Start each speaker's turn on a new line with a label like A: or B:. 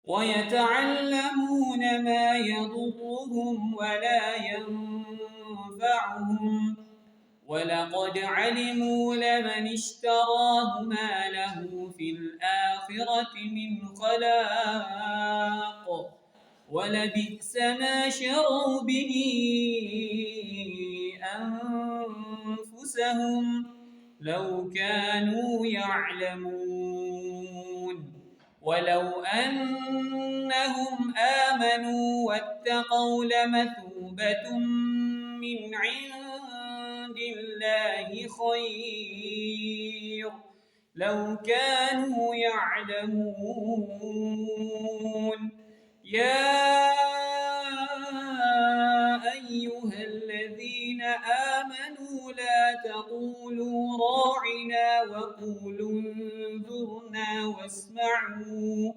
A: ويتعلمون ما يضرهم ولا ينفعهم ولقد علموا لمن اشتراه ما له في الآخرة من خلاق ولبئس ما شروا به أنفسهم لو كانوا يعلمون ولو أنهم آمنوا واتقوا لمثوبة من عند الله خير لو كانوا يعلمون يا أيها الذين آمنوا لا تقولوا راعنا وقولوا انظرنا واسمعوا